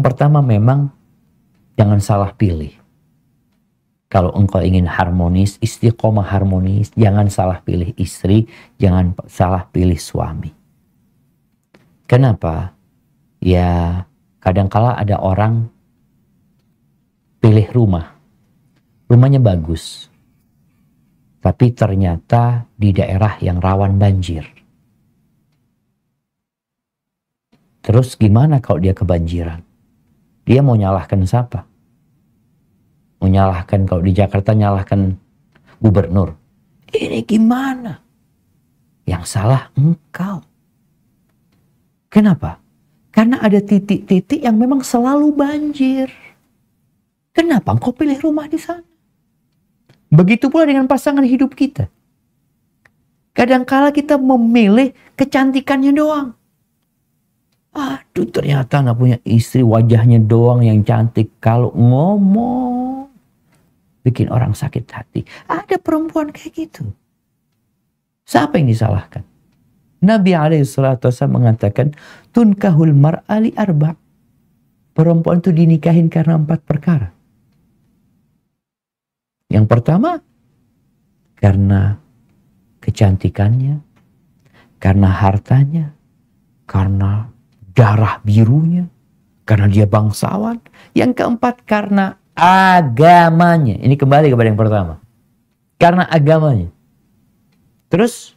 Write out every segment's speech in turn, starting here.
pertama memang jangan salah pilih. Kalau engkau ingin harmonis, istiqomah harmonis, jangan salah pilih istri, jangan salah pilih suami. Kenapa? Ya, kadangkala ada orang pilih rumah. Rumahnya bagus. Tapi ternyata di daerah yang rawan banjir. Terus gimana kalau dia kebanjiran? Dia mau nyalahkan siapa? Mau nyalahkan, kalau di Jakarta nyalahkan gubernur. Ini gimana? Yang salah engkau. Kenapa? Karena ada titik-titik yang memang selalu banjir. Kenapa engkau pilih rumah di sana? Begitu pula dengan pasangan hidup kita. Kadangkala kita memilih kecantikannya doang. Aduh, ternyata nggak punya istri, wajahnya doang yang cantik. Kalau ngomong, bikin orang sakit hati. Ada perempuan kayak gitu. Siapa yang disalahkan? Nabi SAW mengatakan, tunkahul mar'ali arba'. Perempuan itu dinikahin karena 4 perkara. Yang pertama, karena kecantikannya, karena hartanya, karena darah birunya, karena dia bangsawan. Yang keempat, karena agamanya. Ini kembali kepada yang pertama. Karena agamanya. Terus,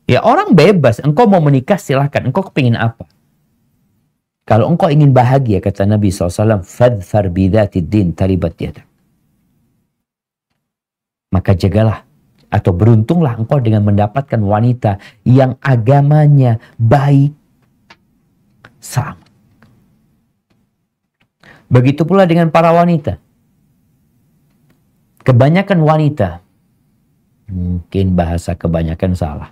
ya orang bebas. Engkau mau menikah silahkan. Engkau kepingin apa? Kalau engkau ingin bahagia, kata Nabi SAW, fadfar bidhatid din taribat yadak. Maka jagalah atau beruntunglah engkau dengan mendapatkan wanita yang agamanya baik, selamat. Begitu pula dengan para wanita. Kebanyakan wanita, mungkin bahasa kebanyakan salah.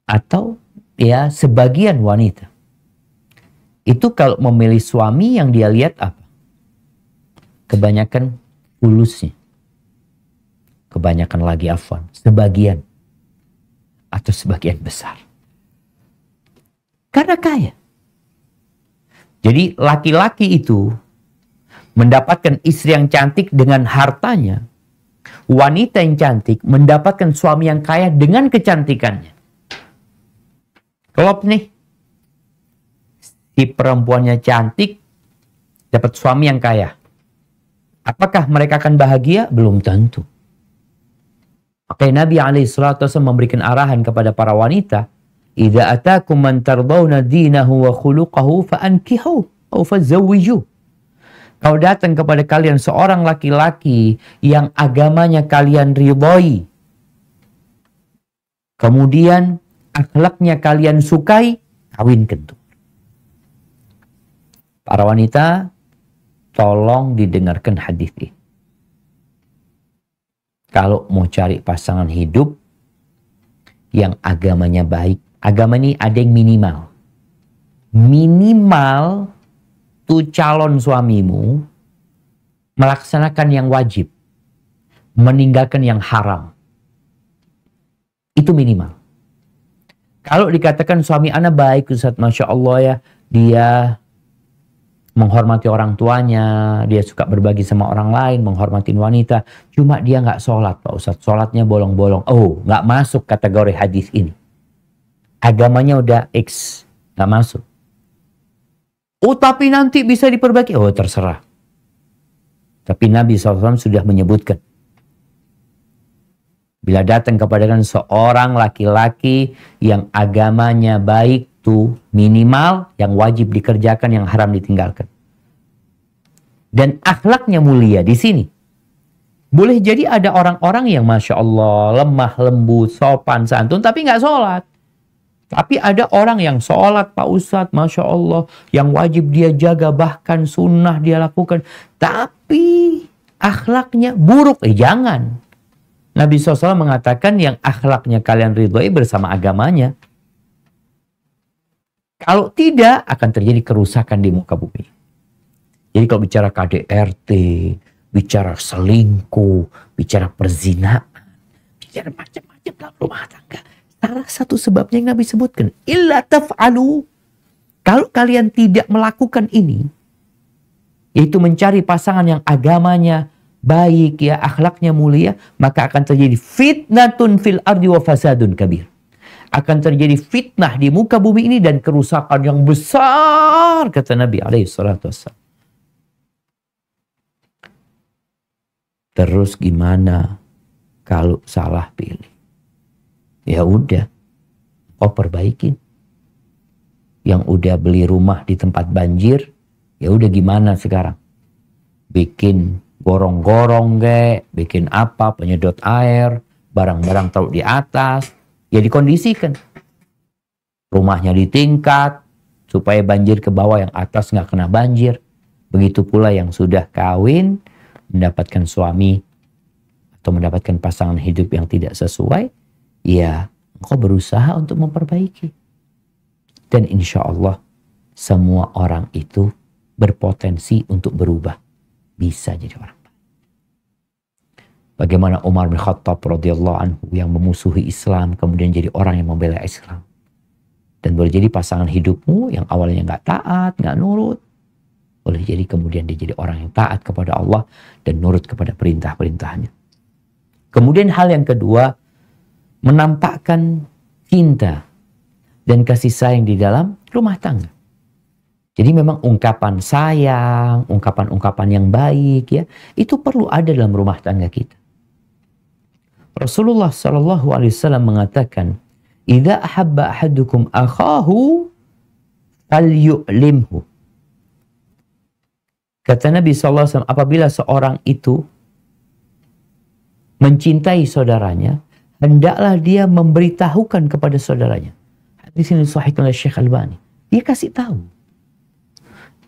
Atau ya sebagian wanita. Itu kalau memilih suami yang dia lihat apa? Kebanyakan fulusnya. Kebanyakan lagi afwan. Sebagian. Atau sebagian besar. Karena kaya. Jadi laki-laki itu mendapatkan istri yang cantik dengan hartanya. Wanita yang cantik mendapatkan suami yang kaya dengan kecantikannya. Klop nih. Si perempuannya cantik, dapat suami yang kaya. Apakah mereka akan bahagia? Belum tentu. Makanya Nabi SAW memberikan arahan kepada para wanita. Idza atakum man tardawna dinahu wa khuluquhu fa'ankihu atau fazawwiju. Kalau datang kepada kalian seorang laki-laki yang agamanya kalian ridhoi, kemudian akhlaknya kalian sukai, kawinkan tuh. Para wanita, tolong didengarkan hadis ini. Kalau mau cari pasangan hidup yang agamanya baik, agama ini ada yang minimal. Minimal tuh calon suamimu melaksanakan yang wajib, meninggalkan yang haram. Itu minimal. Kalau dikatakan suami anak baik, Ustaz, Masya Allah ya, dia menghormati orang tuanya, dia suka berbagi sama orang lain, menghormati wanita. Cuma dia nggak sholat, Pak Ustadz. Sholatnya bolong-bolong. Oh, nggak masuk kategori hadis ini. Agamanya udah X, nggak masuk. Oh, tapi nanti bisa diperbaiki. Oh, terserah. Tapi Nabi SAW sudah menyebutkan. Bila datang kepada seorang laki-laki yang agamanya baik, minimal yang wajib dikerjakan, yang haram ditinggalkan. Dan akhlaknya mulia di sini. Boleh jadi ada orang-orang yang Masya Allah lemah, lembut, sopan, santun, tapi nggak sholat. Tapi ada orang yang sholat, Pak Ustadz, Masya Allah, yang wajib dia jaga, bahkan sunnah dia lakukan. Tapi akhlaknya buruk. Jangan. Nabi SAW mengatakan yang akhlaknya kalian ridhoi bersama agamanya. Kalau tidak, akan terjadi kerusakan di muka bumi. Jadi kalau bicara KDRT, bicara selingkuh, bicara perzinaan, bicara macam-macam dalam rumah tangga. Salah satu sebabnya yang Nabi sebutkan, illa taf'alu. Kalau kalian tidak melakukan ini, yaitu mencari pasangan yang agamanya baik, ya, akhlaknya mulia, maka akan terjadi fitnatun fil ardi wa fasadun kabir. Akan terjadi fitnah di muka bumi ini dan kerusakan yang besar, kata Nabi alaihi salatu wassalam. Terus gimana kalau salah pilih? Ya udah, kau perbaikin. Yang udah beli rumah di tempat banjir, ya udah gimana sekarang? Bikin gorong-gorong bikin apa, penyedot air, barang-barang taruh di atas, ya dikondisikan. Rumahnya ditingkat, supaya banjir ke bawah, yang atas nggak kena banjir. Begitu pula yang sudah kawin, mendapatkan suami, atau mendapatkan pasangan hidup yang tidak sesuai, ya engkau berusaha untuk memperbaiki. Dan insya Allah, semua orang itu berpotensi untuk berubah. Bisa jadi orang baik. Bagaimana Umar bin Khattab radhiyallahu anhu yang memusuhi Islam kemudian jadi orang yang membela Islam. Dan boleh jadi pasangan hidupmu yang awalnya nggak taat, nggak nurut, boleh jadi kemudian dia jadi orang yang taat kepada Allah dan nurut kepada perintah-perintahnya. Kemudian hal yang kedua, menampakkan cinta dan kasih sayang di dalam rumah tangga. Jadi memang ungkapan sayang, ungkapan-ungkapan yang baik, ya, itu perlu ada dalam rumah tangga kita. Rasulullah SAW mengatakan, "Idza ahabba ahadukum akhahu falyu'limhu." Kata Nabi SAW, apabila seorang itu mencintai saudaranya, hendaklah dia memberitahukan kepada saudaranya. Hadis ini sahih oleh Syekh Albani. Dia kasih tahu.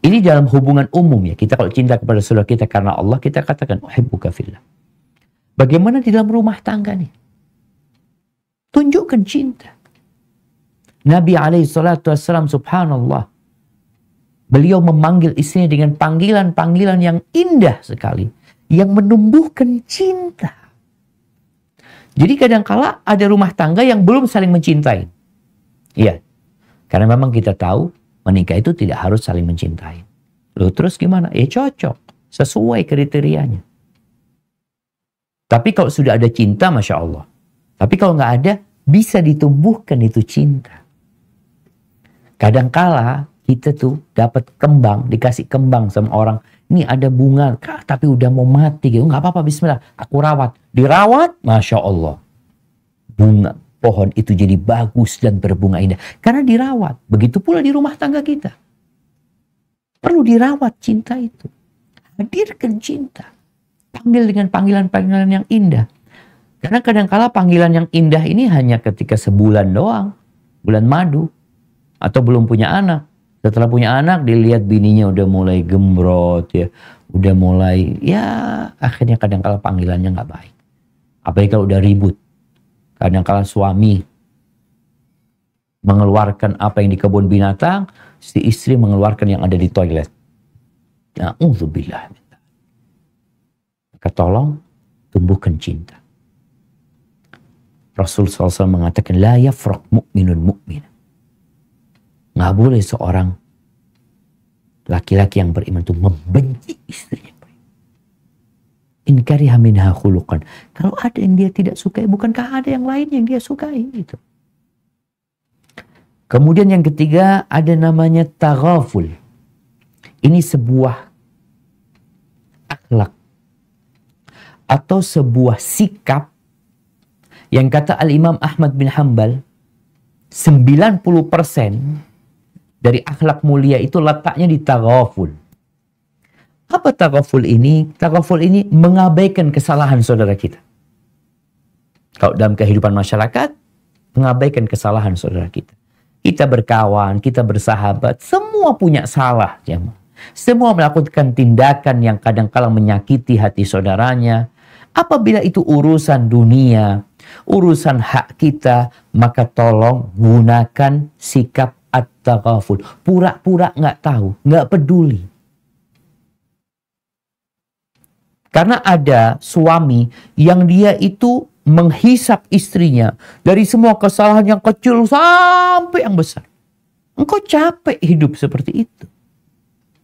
Ini dalam hubungan umum, ya. Kita kalau cinta kepada saudara kita karena Allah, kita katakan uhibbuka fillah. Bagaimana di dalam rumah tangga nih? Tunjukkan cinta. Nabi SAW, subhanallah, beliau memanggil istrinya dengan panggilan-panggilan yang indah sekali, yang menumbuhkan cinta. Jadi kadangkala ada rumah tangga yang belum saling mencintai. Iya, karena memang kita tahu menikah itu tidak harus saling mencintai. Lalu terus gimana? Ya cocok, sesuai kriterianya. Tapi kalau sudah ada cinta, Masya Allah. Tapi kalau nggak ada, bisa ditumbuhkan itu cinta. Kadangkala kita tuh dapat kembang, dikasih kembang sama orang. Ini ada bunga, tapi udah mau mati. Gitu. Nggak apa-apa, bismillah. Aku rawat. Dirawat, Masya Allah. Bunga pohon itu jadi bagus dan berbunga indah. Karena dirawat. Begitu pula di rumah tangga kita. Perlu dirawat cinta itu. Hadirkan cinta. Panggil dengan panggilan-panggilan yang indah. Karena kadang-kala panggilan yang indah ini hanya ketika sebulan doang. Bulan madu. Atau belum punya anak. Setelah punya anak, dilihat bininya udah mulai gembrot, ya. Udah mulai, ya akhirnya kadang-kala panggilannya nggak baik. Apalagi kalau udah ribut. Kadang-kala suami mengeluarkan apa yang di kebun binatang, si istri mengeluarkan yang ada di toilet. Na'udzubillah. Maka tolong tumbuhkan cinta. Rasul SAW mengatakan, la yafraq mu'minun mu'min. Nggak boleh seorang laki-laki yang beriman itu membenci istrinya. In kariha minha khuluqan. Kalau ada yang dia tidak sukai, bukankah ada yang lain yang dia sukai? Gitu. Kemudian yang ketiga, ada namanya taghaful. Ini sebuah akhlak atau sebuah sikap yang kata Al-Imam Ahmad bin Hanbal, 90% dari akhlak mulia itu letaknya di taghaful. Apa taghaful ini? Taghaful ini mengabaikan kesalahan saudara kita. Kalau dalam kehidupan masyarakat, mengabaikan kesalahan saudara kita. Kita berkawan, kita bersahabat, semua punya salah. Semua melakukan tindakan yang kadang-kala menyakiti hati saudaranya. Apabila itu urusan dunia, urusan hak kita, maka tolong gunakan sikap at-taghaful. Pura-pura nggak tahu, nggak peduli. Karena ada suami yang dia itu menghisap istrinya dari semua kesalahan yang kecil sampai yang besar. Engkau capek hidup seperti itu.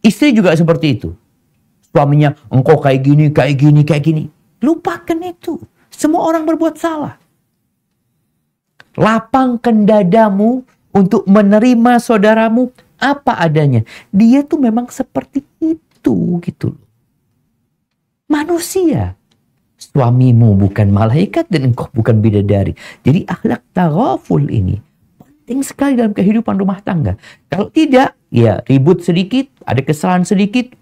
Istri juga seperti itu. Suaminya, engkau kayak gini, kayak gini, kayak gini. Lupakan itu. Semua orang berbuat salah. Lapangkan dadamu untuk menerima saudaramu apa adanya. Dia tuh memang seperti itu gitu. Manusia. Suamimu bukan malaikat dan engkau bukan bidadari. Jadi akhlak taghaful ini penting sekali dalam kehidupan rumah tangga. Kalau tidak, ya ribut sedikit, ada kesalahan sedikit.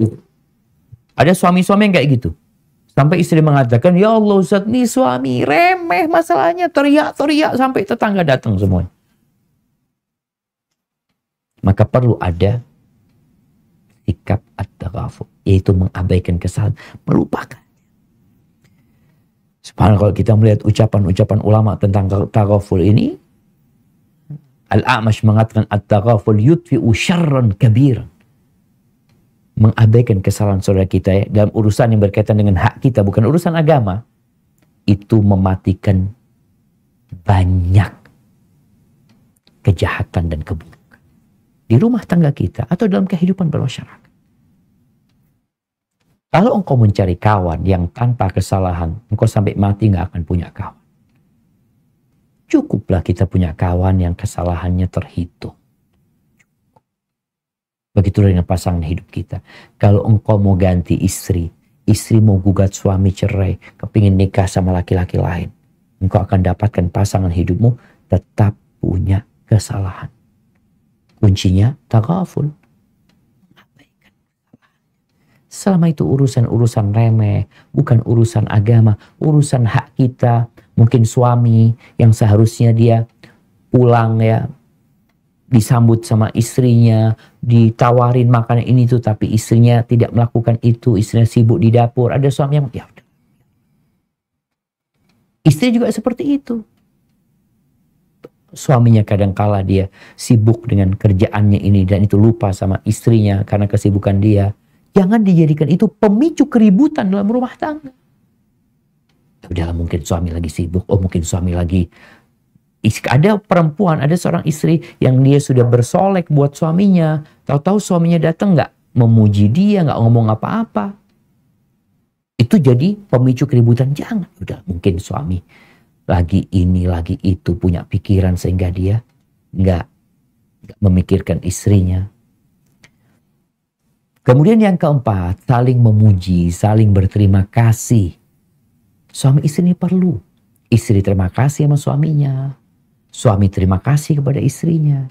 Ada suami-suami yang kayak gitu. Sampai istri mengatakan, ya Allah Ustaz, nih suami remeh masalahnya, teriak-teriak sampai tetangga datang semuanya. Maka perlu ada sikap at-taghaful, yaitu mengabaikan kesalahan, melupakan. Subhanallah, kalau kita melihat ucapan-ucapan ulama tentang taghaful ini, Al-A'mash mengatakan at-taghaful yudfi'u syarran kabiran. Mengabaikan kesalahan saudara kita ya, dalam urusan yang berkaitan dengan hak kita, bukan urusan agama, itu mematikan banyak kejahatan dan keburukan di rumah tangga kita atau dalam kehidupan bermasyarakat. Kalau engkau mencari kawan yang tanpa kesalahan, engkau sampai mati nggak akan punya kawan. Cukuplah kita punya kawan yang kesalahannya terhitung. Begitu dengan pasangan hidup kita. Kalau engkau mau ganti istri mau gugat suami cerai, kepingin nikah sama laki-laki lain, engkau akan dapatkan pasangan hidupmu tetap punya kesalahan. Kuncinya taghaful. Selama itu urusan-urusan remeh, bukan urusan agama, urusan hak kita. Mungkin suami yang seharusnya dia pulang ya, disambut sama istrinya, ditawarin makanan ini tuh, tapi istrinya tidak melakukan itu, istrinya sibuk di dapur. Ada suami yang ya udah. Istri juga seperti itu. Suaminya kadangkala dia sibuk dengan kerjaannya ini dan itu, lupa sama istrinya karena kesibukan dia. Jangan dijadikan itu pemicu keributan dalam rumah tangga. Udahlah, mungkin suami lagi sibuk, mungkin suami lagi. Ada perempuan, ada seorang istri yang dia sudah bersolek buat suaminya. Tahu-tahu suaminya datang nggak memuji dia, nggak ngomong apa-apa. Itu jadi pemicu keributan. Jangan. Udah, mungkin suami lagi ini, lagi itu, punya pikiran sehingga dia nggak memikirkan istrinya. Kemudian yang keempat, saling memuji, saling berterima kasih. Suami istri ini perlu. Istri terima kasih sama suaminya. Suami terima kasih kepada istrinya.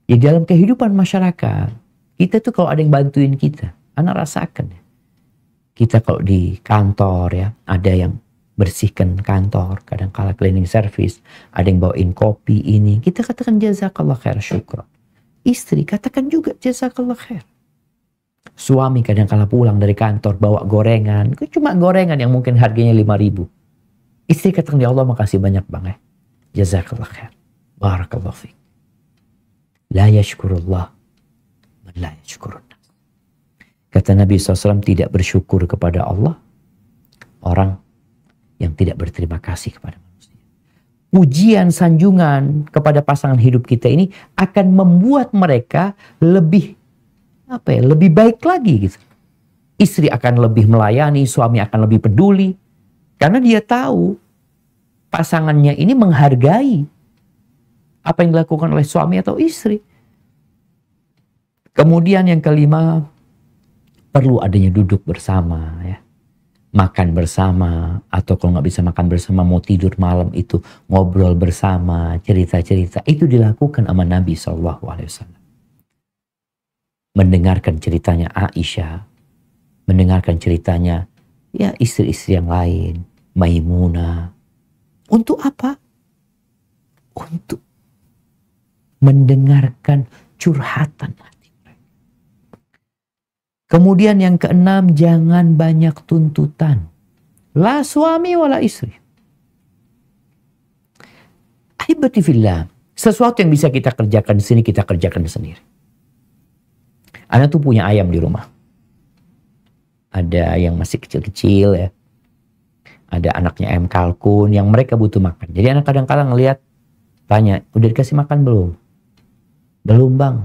Di dalam kehidupan masyarakat, kita tuh kalau ada yang bantuin kita, anak rasakan ya. Kita kalau di kantor ya, ada yang bersihkan kantor, kadang-kala cleaning service, ada yang bawain kopi ini, kita katakan jazakallah khair, syukran. Istri katakan juga jazakallah khair. Suami kadang-kala pulang dari kantor bawa gorengan, cuma gorengan yang mungkin harganya 5.000. Istri katakan, ya Allah makasih banyak bang ya. Jazakallah khair. Barakallah fiik. La yashkurullah man la yashkurun. Kata Nabi SAW, tidak bersyukur kepada Allah orang yang tidak berterima kasih kepada manusia. Pujian, sanjungan kepada pasangan hidup kita ini akan membuat mereka lebih lebih baik lagi gitu. Istri akan lebih melayani, suami akan lebih peduli. Karena dia tahu pasangannya ini menghargai apa yang dilakukan oleh suami atau istri. Kemudian yang kelima, perlu adanya duduk bersama ya. Makan bersama, atau kalau nggak bisa makan bersama, mau tidur malam itu ngobrol bersama, cerita-cerita. Itu dilakukan sama Nabi SAW. Mendengarkan ceritanya Aisyah, mendengarkan ceritanya ya istri-istri yang lain, Maimunah. Untuk apa? Untuk mendengarkan curhatan hati mereka. Kemudian yang keenam, jangan banyak tuntutan. La suami wala istri. Ahibati fillah, sesuatu yang bisa kita kerjakan di sini, kita kerjakan sendiri. Anak tuh punya ayam di rumah. Ada yang masih kecil-kecil ya. Ada anaknya ayam kalkun yang mereka butuh makan. Jadi anak kadang-kadang ngelihat, tanya, udah dikasih makan belum? Belum bang,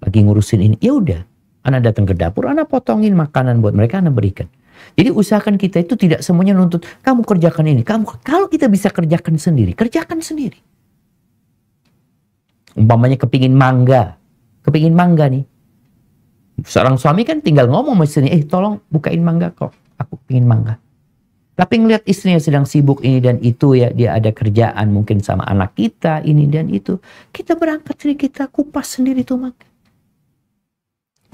lagi ngurusin ini. Ya udah, anak datang ke dapur, anak potongin makanan buat mereka, anak berikan. Jadi usahakan kita itu tidak semuanya nuntut, kamu kerjakan ini. Kalau kita bisa kerjakan sendiri, kerjakan sendiri. Umpamanya kepingin mangga nih. Seorang suami kan tinggal ngomong sama istrinya, tolong bukain mangga kok, aku pingin mangga. Tapi ngelihat istrinya sedang sibuk ini dan itu ya, dia ada kerjaan mungkin sama anak kita ini dan itu. Kita berangkat sendiri, kita kupas sendiri tuh mangga.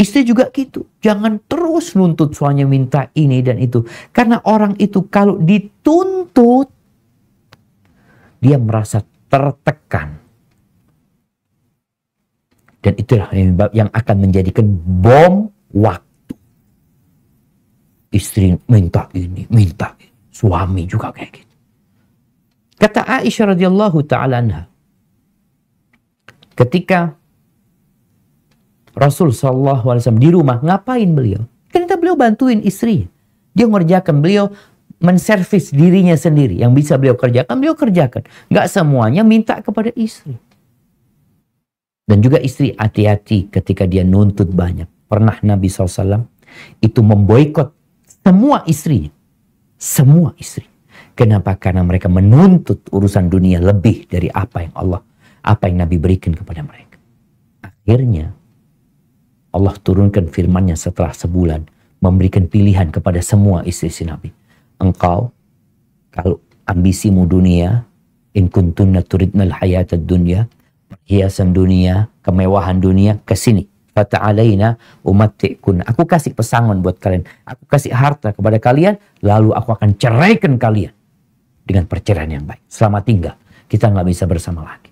Istri juga gitu. Jangan terus nuntut suaminya minta ini dan itu. Karena orang itu kalau dituntut, dia merasa tertekan. Dan itulah yang akan menjadikan bom waktu. Istri minta ini, minta ini. Suami juga kayak gitu. Kata Aisyah radhiyallahu ta'ala anha, ketika Rasul SAW di rumah, ngapain beliau? Ternyata beliau bantuin istri. Dia mengerjakan, beliau menservis dirinya sendiri. Yang bisa beliau kerjakan. Nggak semuanya minta kepada istri. Dan juga istri hati-hati ketika dia nuntut banyak. Pernah Nabi SAW itu memboikot semua istri. Semua istri. Kenapa? Karena mereka menuntut urusan dunia lebih dari apa yang Nabi berikan kepada mereka. Akhirnya Allah turunkan firman-Nya setelah sebulan, memberikan pilihan kepada semua istri Nabi. Engkau, kalau ambisimu dunia, in kuntunna turidnal hayatad dunya, perhiasan dunia, kemewahan dunia, kesini. Fata'alaina umatti'kun. Aku kasih pesangon buat kalian. Aku kasih harta kepada kalian, lalu aku akan ceraikan kalian dengan perceraian yang baik. Selamat tinggal. Kita nggak bisa bersama lagi.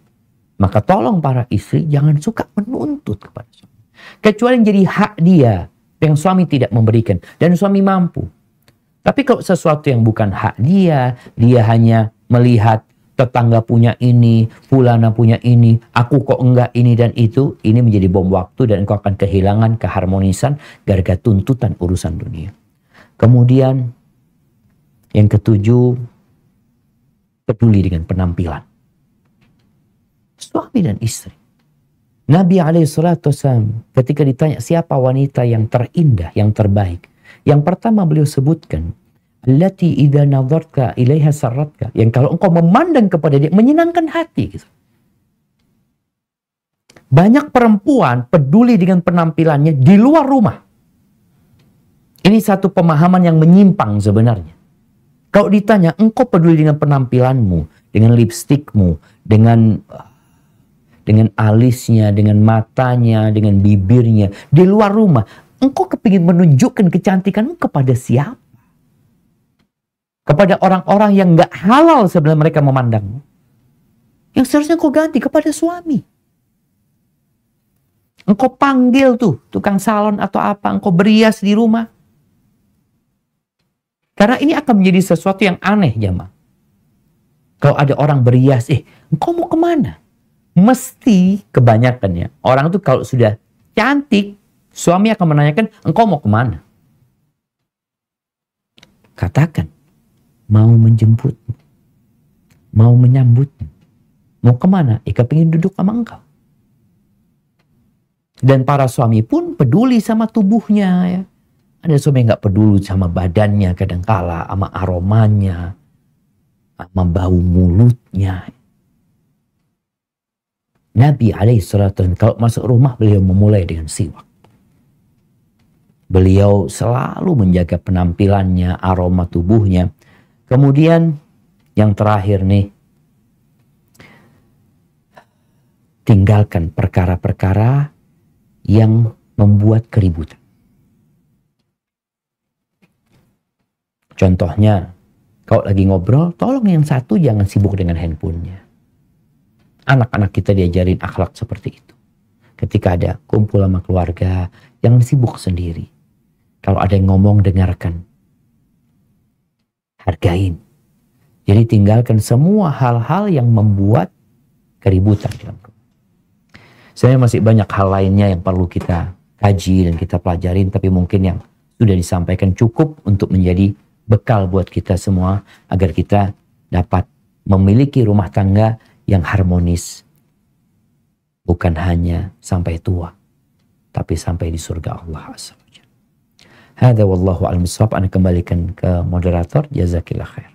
Maka tolong para istri jangan suka menuntut kepada suami. Kecuali yang jadi hak dia, yang suami tidak memberikan. Dan suami mampu. Tapi kalau sesuatu yang bukan hak dia hanya melihat tetangga punya ini, fulana punya ini, aku kok enggak ini dan itu, ini menjadi bom waktu dan engkau akan kehilangan keharmonisan gara-gara tuntutan urusan dunia. Kemudian, yang ketujuh, peduli dengan penampilan. Suami dan istri. Nabi SAW ketika ditanya siapa wanita yang terindah, yang terbaik. Yang pertama beliau sebutkan, allati idza nadharta ilaiha sarratka, yang kalau engkau memandang kepada dia menyenangkan hati gitu. Banyak perempuan peduli dengan penampilannya di luar rumah. Ini satu pemahaman yang menyimpang sebenarnya. Kalau ditanya engkau peduli dengan penampilanmu, dengan lipstikmu, dengan alisnya, dengan matanya, dengan bibirnya di luar rumah, engkau kepingin menunjukkan kecantikanmu kepada siapa? Kepada orang-orang yang gak halal sebenarnya mereka memandangmu. Yang seharusnya engkau ganti kepada suami. Engkau panggil tuh tukang salon atau apa, engkau berias di rumah. Karena ini akan menjadi sesuatu yang aneh jamaah. Kalau ada orang berias, engkau mau kemana? Mesti kebanyakannya orang tuh kalau sudah cantik, suami akan menanyakan, engkau mau kemana? Katakan, mau menjemput, mau menyambut, mau kemana? Kepingin duduk sama engkau. Dan para suami pun peduli sama tubuhnya ya. Ada suami yang gak peduli sama badannya kadangkala, sama aromanya, sama bau mulutnya. Nabi SAW kalau masuk rumah beliau memulai dengan siwak. Beliau selalu menjaga penampilannya, aroma tubuhnya. Kemudian yang terakhir nih, tinggalkan perkara-perkara yang membuat keributan. Contohnya, kalau lagi ngobrol, tolong yang satu jangan sibuk dengan handphonenya. Anak-anak kita diajarin akhlak seperti itu. Ketika ada kumpul sama keluarga, jangan sibuk sendiri. Kalau ada yang ngomong, dengarkan. Hargain. Jadi tinggalkan semua hal-hal yang membuat keributan dalam rumah. Sebenarnya masih banyak hal lainnya yang perlu kita kaji dan kita pelajarin, tapi mungkin yang sudah disampaikan cukup untuk menjadi bekal buat kita semua agar kita dapat memiliki rumah tangga yang harmonis. bukan hanya sampai tua, tapi sampai di surga Allah Azza wa Jalla. Hada wallahu a'lam bishawab. Ana kembalikan ke moderator. Jazakillah khair.